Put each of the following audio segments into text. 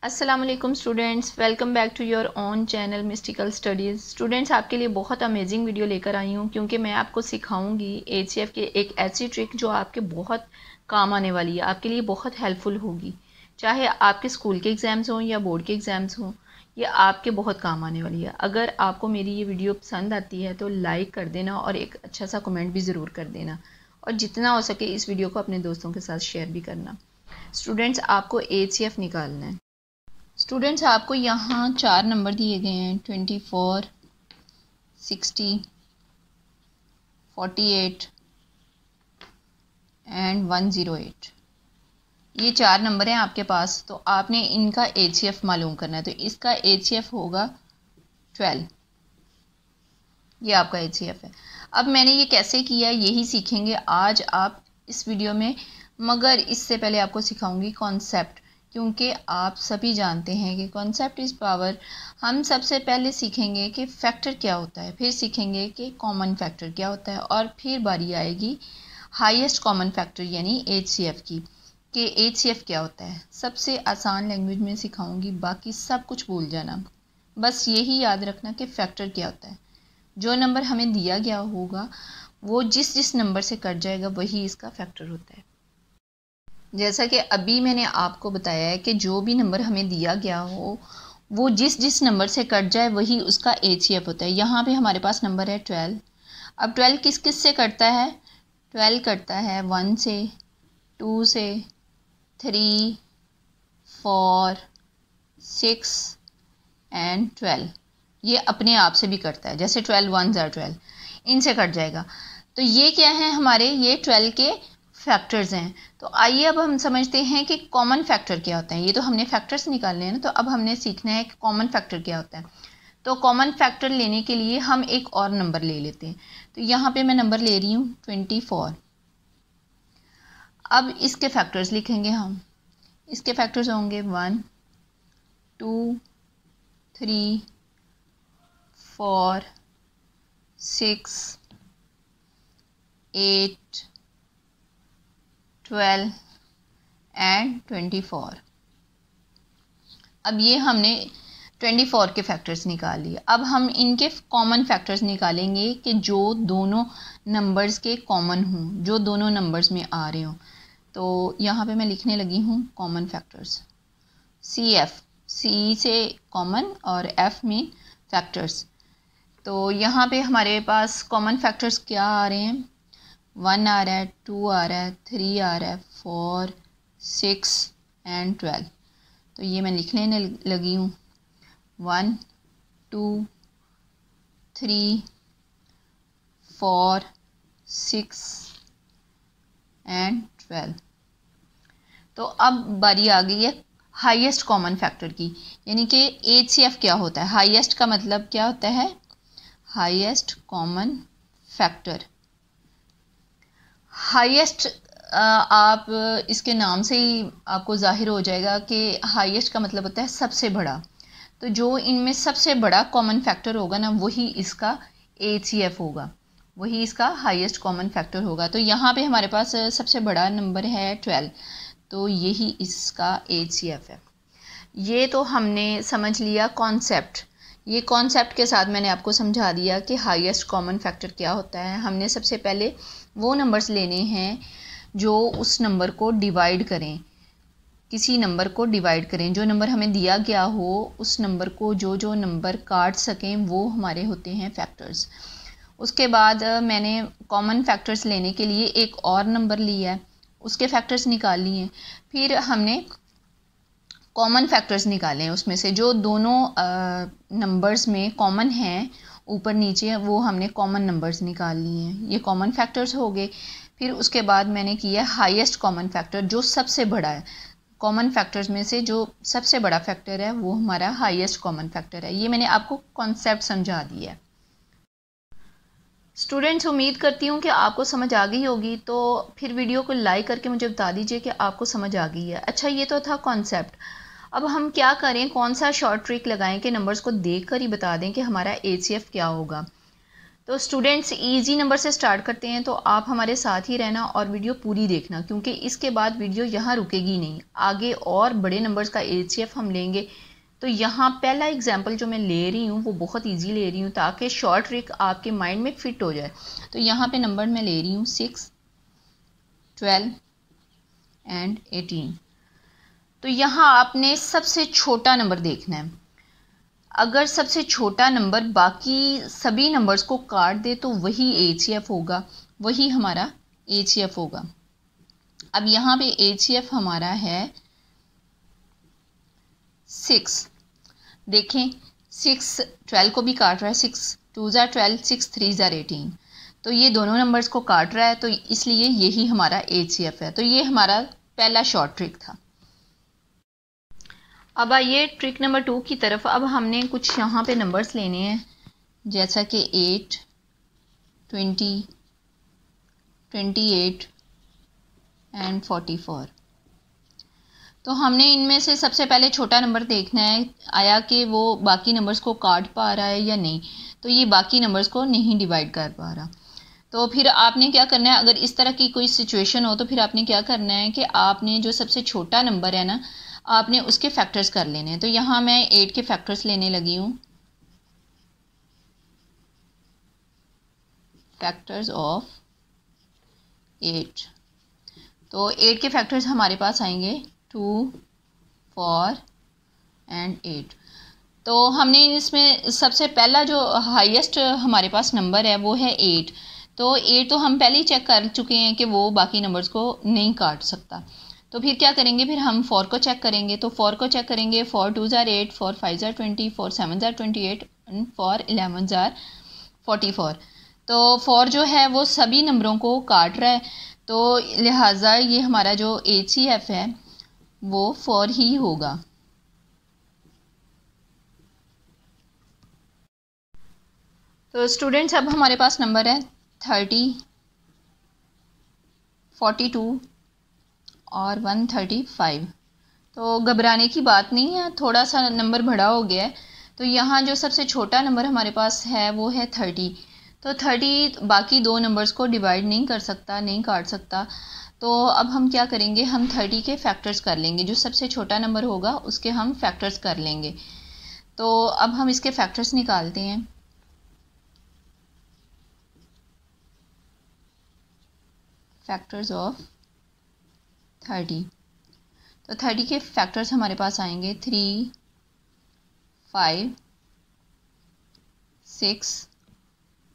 अस्सलाम वालेकुम students, welcome back to your own channel mystical studies. Students, आपके लिए बहुत अमेजिंग वीडियो लेकर आई हूँ क्योंकि मैं आपको सिखाऊंगी एचसीएफ के एक ऐसी ट्रिक जो आपके बहुत काम आने वाली है, आपके लिए बहुत हेल्पफुल होगी। चाहे आपके स्कूल के एग्ज़ाम्स हों या बोर्ड के एग्ज़ाम्स हों, ये आपके बहुत काम आने वाली है। अगर आपको मेरी ये वीडियो पसंद आती है तो लाइक कर देना और एक अच्छा सा कमेंट भी ज़रूर कर देना, और जितना हो सके इस वीडियो को अपने दोस्तों के साथ शेयर भी करना। स्टूडेंट्स, आपको एचसीएफ निकालना है। स्टूडेंट्स, आपको यहाँ 4 नंबर दिए गए हैं, 24, 60, 48 एंड 108। ये 4 नंबर हैं आपके पास, तो आपने इनका एचसीएफ मालूम करना है। तो इसका एचसीएफ होगा 12। ये आपका एचसीएफ है। अब मैंने ये कैसे किया यही सीखेंगे आज आप इस वीडियो में, मगर इससे पहले आपको सिखाऊंगी कॉन्सेप्ट, क्योंकि आप सभी जानते हैं कि कॉन्सेप्ट इज़ पावर। हम सबसे पहले सीखेंगे कि फैक्टर क्या होता है, फिर सीखेंगे कि कॉमन फैक्टर क्या होता है, और फिर बारी आएगी हाईएस्ट कॉमन फैक्टर यानी एचसीएफ की, कि एचसीएफ क्या होता है। सबसे आसान लैंग्वेज में सिखाऊंगी, बाकी सब कुछ भूल जाना। बस यही याद रखना कि फैक्टर क्या होता है। जो नंबर हमें दिया गया होगा वो जिस नंबर से कट जाएगा वही इसका फैक्टर होता है। जैसा कि अभी मैंने आपको बताया है कि जो भी नंबर हमें दिया गया हो वो जिस नंबर से कट जाए वही उसका एचसीएफ होता है। यहाँ पे हमारे पास नंबर है 12। अब 12 किस किस से कटता है? 12 कटता है 1 से, 2 से, 3, 4, 6 एंड 12। ये अपने आप से भी कटता है, जैसे 12 1s are 12, इनसे कट जाएगा। तो ये क्या है हमारे, ये 12 के फैक्टर्स हैं। तो आइए अब हम समझते हैं कि कॉमन फैक्टर क्या होता है। ये तो हमने फैक्टर्स निकालने हैं ना, तो अब हमने सीखना है कि कॉमन फैक्टर क्या होता है। तो कॉमन फैक्टर लेने के लिए हम एक और नंबर ले लेते हैं। तो यहाँ पे मैं नंबर ले रही हूँ 24। अब इसके फैक्टर्स लिखेंगे हम। इसके फैक्टर्स होंगे 1, 2, 3, 4, 6, 8, 12 एंड 24। अब ये हमने 24 के फैक्टर्स निकाल लिए। अब हम इनके कॉमन फैक्टर्स निकालेंगे कि जो दोनों नंबर्स के कॉमन हों, जो दोनों नंबर्स में आ रहे हों। तो यहाँ पे मैं लिखने लगी हूँ कॉमन फैक्टर्स। सी से कॉमन और एफ में फैक्टर्स। तो यहाँ पे हमारे पास कॉमन फैक्टर्स क्या आ रहे हैं? 1 आ रहा है, 2 आ रहा है, 3 आ रहा है, 4, 6 एंड 12। तो ये मैं लिखने लगी हूँ 1, 2, 3, 4, 6 एंड 12। तो अब बारी आ गई है हाईएस्ट कॉमन फैक्टर की, यानी कि एचसीएफ क्या होता है। हाईएस्ट का मतलब क्या होता है? Highest common factor. हाईएस्ट आप इसके नाम से ही आपको जाहिर हो जाएगा कि हाईएस्ट का मतलब होता है सबसे बड़ा। तो जो इनमें सबसे बड़ा कॉमन फैक्टर होगा ना, वही इसका एचसीएफ होगा, वही इसका हाईएस्ट कॉमन फैक्टर होगा। तो यहाँ पे हमारे पास सबसे बड़ा नंबर है 12, तो यही इसका एचसीएफ है। ये तो हमने समझ लिया कॉन्सेप्ट। ये कॉन्सेप्ट के साथ मैंने आपको समझा दिया कि हाईएस्ट कॉमन फैक्टर क्या होता है। हमने सबसे पहले वो नंबर्स लेने हैं जो उस नंबर को डिवाइड करें, किसी नंबर को डिवाइड करें। जो नंबर हमें दिया गया हो उस नंबर को जो नंबर काट सकें वो हमारे होते हैं फैक्टर्स। उसके बाद मैंने कॉमन फैक्टर्स लेने के लिए एक और नंबर लिया है, उसके फैक्टर्स निकाल लिए। फिर हमने कॉमन फैक्टर्स निकाले हैं, उसमें से जो दोनों नंबर्स में कॉमन हैं ऊपर नीचे, वो हमने कॉमन नंबर्स निकाल लिए हैं। ये कॉमन फैक्टर्स हो गए। फिर उसके बाद मैंने किया हाईएस्ट कॉमन फैक्टर, जो सबसे बड़ा है। कॉमन फैक्टर्स में से जो सबसे बड़ा फैक्टर है वो हमारा हाईएस्ट कॉमन फैक्टर है। ये मैंने आपको कॉन्सेप्ट समझा दिया है। स्टूडेंट्स, उम्मीद करती हूँ कि आपको समझ आ गई होगी। तो फिर वीडियो को लाइक करके मुझे बता दीजिए कि आपको समझ आ गई है। अच्छा, ये तो था कॉन्सेप्ट। अब हम क्या करें, कौन सा शॉर्ट ट्रिक लगाएं कि नंबर्स को देखकर ही बता दें कि हमारा एचसीएफ क्या होगा। तो स्टूडेंट्स इजी नंबर से स्टार्ट करते हैं, तो आप हमारे साथ ही रहना और वीडियो पूरी देखना, क्योंकि इसके बाद वीडियो यहाँ रुकेगी नहीं, आगे और बड़े नंबर्स का HCF हम लेंगे। तो यहाँ पहला एग्जाम्पल जो मैं ले रही हूँ वो बहुत ईजी ले रही हूँ ताकि शॉर्ट ट्रिक आपके माइंड में फिट हो जाए। तो यहाँ पे नंबर मैं ले रही हूँ 6, 12 एंड 18। तो यहाँ आपने सबसे छोटा नंबर देखना है। अगर सबसे छोटा नंबर बाकी सभी नंबर्स को काट दे तो वही HCF होगा, वही हमारा HCF होगा। अब यहाँ पे HCF हमारा है 6। देखें 6 12 को भी काट रहा है, 6 2 ज़ार 12, 6 3 ज़ार 18। तो ये दोनों नंबर्स को काट रहा है, तो इसलिए यही हमारा HCF है। तो ये हमारा पहला शॉर्ट ट्रिक था। अब आइए ट्रिक नंबर 2 की तरफ। अब हमने कुछ यहाँ पे नंबर्स लेने हैं, जैसा कि 8, 20, 28 एंड 44। तो हमने इनमें से सबसे पहले छोटा नंबर देखना है, आया कि वो बाकी नंबर्स को काट पा रहा है या नहीं। तो ये बाकी नंबर्स को नहीं डिवाइड कर पा रहा। तो फिर आपने क्या करना है, अगर इस तरह की कोई सिचुएशन हो तो फिर आपने क्या करना है कि आपने जो सबसे छोटा नंबर है ना, आपने उसके फैक्टर्स कर लेने हैं। तो यहाँ मैं 8 के फैक्टर्स लेने लगी हूँ, फैक्टर्स ऑफ 8। तो 8 के फैक्टर्स हमारे पास आएंगे 2, 4 एंड 8। तो हमने इसमें सबसे पहला जो हाईएस्ट हमारे पास नंबर है वो है 8। तो 8 तो हम पहले ही चेक कर चुके हैं कि वो बाकी नंबर्स को नहीं काट सकता। तो फिर क्या करेंगे, फिर हम 4 को चेक करेंगे। तो 4 को चेक करेंगे, 4 2 ज़ार 8, 4 5 ज़ार 20, 4 7 ज़ार 28 एंड 4 11 ज़ार 44। तो 4 जो है वो सभी नंबरों को काट रहा है, तो लिहाजा ये हमारा जो HCF है वो 4 ही होगा। तो स्टूडेंट्स अब हमारे पास नंबर है 30, 42 और 135। तो घबराने की बात नहीं है, थोड़ा सा नंबर बड़ा हो गया है। तो यहाँ जो सबसे छोटा नंबर हमारे पास है वो है 30। तो 30 बाकी दो नंबर्स को डिवाइड नहीं कर सकता, नहीं काट सकता। तो अब हम क्या करेंगे, हम 30 के फैक्टर्स कर लेंगे। जो सबसे छोटा नंबर होगा उसके हम फैक्टर्स कर लेंगे। तो अब हम इसके फैक्टर्स निकालते हैं। Factors of 30। तो 30 के फैक्टर्स हमारे पास आएंगे 3, 5, 6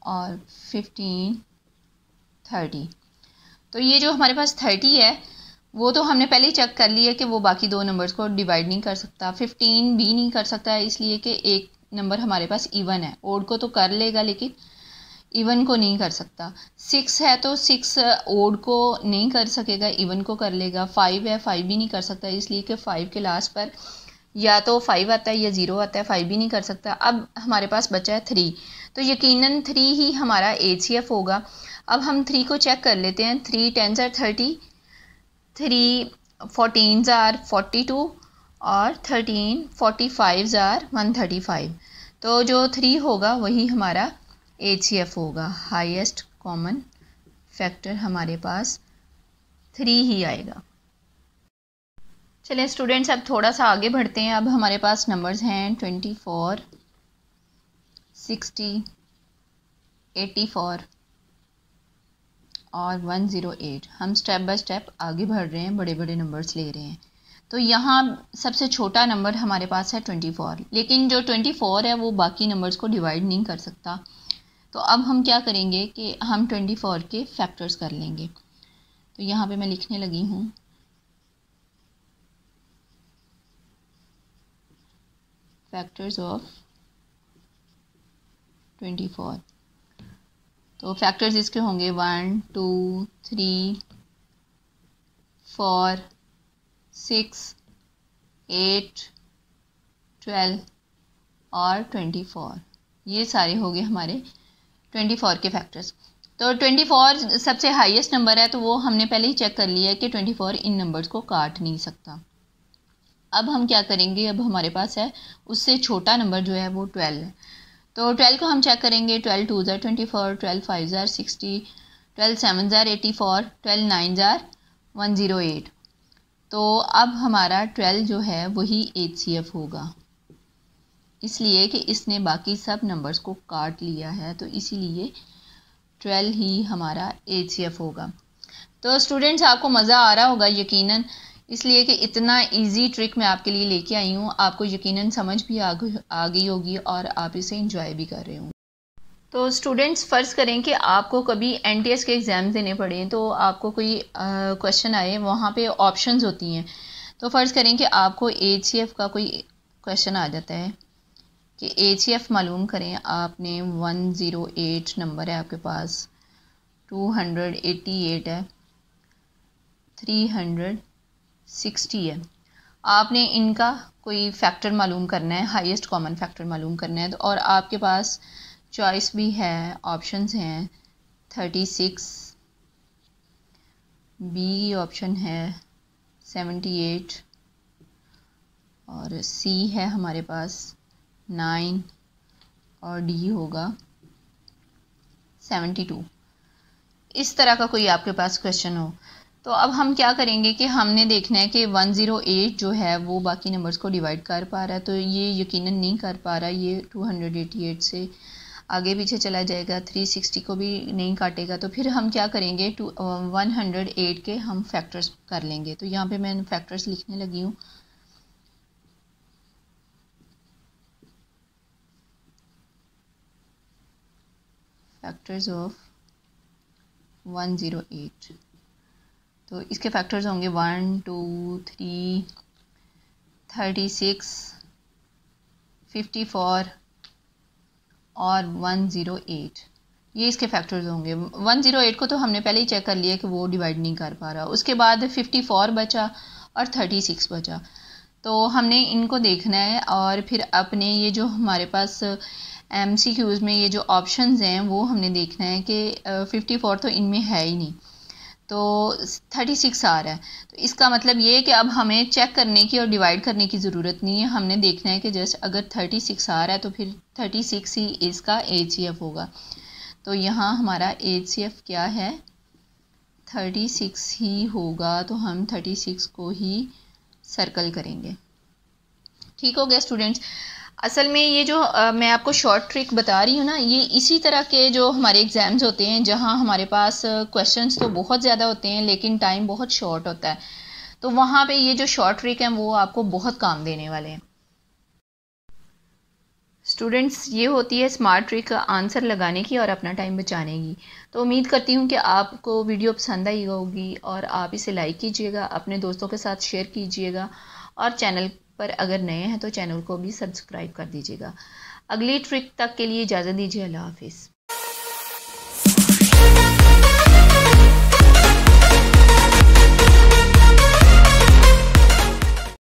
और 15, 30। तो ये जो हमारे पास 30 है वो तो हमने पहले ही चेक कर लिया कि वो बाकी दो नंबर्स को डिवाइड नहीं कर सकता। 15 भी नहीं कर सकता है, इसलिए कि एक नंबर हमारे पास इवन है। ओड को तो कर लेगा लेकिन इवन को नहीं कर सकता। 6 है तो 6 ओड को नहीं कर सकेगा, इवन को कर लेगा। 5 है, 5 भी नहीं कर सकता, इसलिए कि 5 के लास्ट पर या तो 5 आता है या 0 आता है, 5 भी नहीं कर सकता। अब हमारे पास बचा है 3। तो यकीनन 3 ही हमारा HCF होगा। अब हम 3 को चेक कर लेते हैं। 3 10 ज़ार 30, 3 14 ज़ार 42 और 13 45 ज़ार 135। तो जो 3 होगा वही हमारा HCF होगा। हाईएस्ट कॉमन फैक्टर हमारे पास 3 ही आएगा। चलिए स्टूडेंट्स अब थोड़ा सा आगे बढ़ते हैं। अब हमारे पास नंबर्स हैं 24, 60, 84 और 108। हम स्टेप बाय स्टेप आगे बढ़ रहे हैं, बड़े बड़े नंबर्स ले रहे हैं। तो यहाँ सबसे छोटा नंबर हमारे पास है 24, लेकिन जो 24 है वो बाकी नंबर्स को डिवाइड नहीं कर सकता। तो अब हम क्या करेंगे कि हम 24 के फैक्टर्स कर लेंगे। तो यहाँ पे मैं लिखने लगी हूँ फैक्टर्स ऑफ 24। तो फैक्टर्स इसके होंगे 1 2 3 4 6 8 12 और 24। ये सारे हो गए हमारे 24 के फैक्टर्स। तो 24 सबसे हाईएस्ट नंबर है, तो वो हमने पहले ही चेक कर लिया है कि 24 इन नंबर्स को काट नहीं सकता। अब हम क्या करेंगे, अब हमारे पास है उससे छोटा नंबर जो है वो 12 है। तो 12 को हम चेक करेंगे। 12 2 ज़ार 24, 12 5 ज़ार 60, 12 7 ज़ार 84, 12 9 ज़ार 108। तो अब हमारा 12 जो है वही HCF होगा, इसलिए कि इसने बाकी सब नंबर्स को काट लिया है, तो इसीलिए 12 ही हमारा HCF होगा। तो स्टूडेंट्स आपको मज़ा आ रहा होगा यकीनन, इसलिए कि इतना इजी ट्रिक मैं आपके लिए लेके आई हूँ, आपको यकीनन समझ भी आ गई होगी और आप इसे इंजॉय भी कर रहे होंगे। तो स्टूडेंट्स फ़र्ज़ करें कि आपको कभी NTS के एग्ज़ाम देने पड़े, तो आपको कोई क्वेश्चन आए, वहाँ पे ऑप्शंस होती हैं। तो फ़र्ज़ करें कि आपको HCF का कोई क्वेश्चन आ जाता है कि HCF मालूम करें। आपने 108 नंबर है आपके पास, 288 है, 360 है। आपने इनका कोई फैक्टर मालूम करना है, हाईएस्ट कॉमन फैक्टर मालूम करना है। तो और आपके पास चॉइस भी है, ऑप्शंस हैं 36, बी ऑप्शन है 78 और सी है हमारे पास 9 और डी होगा 72। इस तरह का कोई आपके पास क्वेश्चन हो, तो अब हम क्या करेंगे कि हमने देखना है कि 108 जो है वो बाकी नंबर्स को डिवाइड कर पा रहा है, तो ये यकीनन नहीं कर पा रहा, ये 288 से आगे पीछे चला जाएगा, 360 को भी नहीं काटेगा। तो फिर हम क्या करेंगे, 108 के हम फैक्टर्स कर लेंगे। तो यहाँ पे मैं फैक्टर्स लिखने लगी हूँ। फैक्टर्स ऑफ 108, तो इसके फैक्टर्स होंगे 1 2 3 36 54 और 108, ये इसके फैक्टर्स होंगे। 108 को तो हमने पहले ही चेक कर लिया कि वो डिवाइड नहीं कर पा रहा। उसके बाद 54 बचा और 36 बचा, तो हमने इनको देखना है और फिर अपने ये जो हमारे पास MCQs में ये जो ऑप्शंस हैं वो हमने देखना है कि 54 तो इनमें है ही नहीं, तो 36 आ रहा है। तो इसका मतलब ये है कि अब हमें चेक करने की और डिवाइड करने की ज़रूरत नहीं है, हमने देखना है कि जस्ट अगर 36 आ रहा है तो फिर 36 ही इसका HCF होगा। तो यहाँ हमारा HCF क्या है, 36 ही होगा, तो हम 36 को ही सर्कल करेंगे। ठीक हो गया स्टूडेंट्स। असल में ये जो मैं आपको शॉर्ट ट्रिक बता रही हूँ ना, ये इसी तरह के जो हमारे एग्ज़ाम्स होते हैं जहाँ हमारे पास क्वेश्चंस तो बहुत ज़्यादा होते हैं लेकिन टाइम बहुत शॉर्ट होता है, तो वहाँ पे ये जो शॉर्ट ट्रिक हैं वो आपको बहुत काम देने वाले हैं। स्टूडेंट्स, ये होती है स्मार्ट ट्रिक आंसर लगाने की और अपना टाइम बचाने की। तो उम्मीद करती हूँ कि आपको वीडियो पसंद आई होगी और आप इसे लाइक कीजिएगा, अपने दोस्तों के साथ शेयर कीजिएगा और चैनल पर अगर नए हैं तो चैनल को भी सब्सक्राइब कर दीजिएगा। अगली ट्रिक तक के लिए इजाज़त दीजिए। अल्लाह हाफिज़।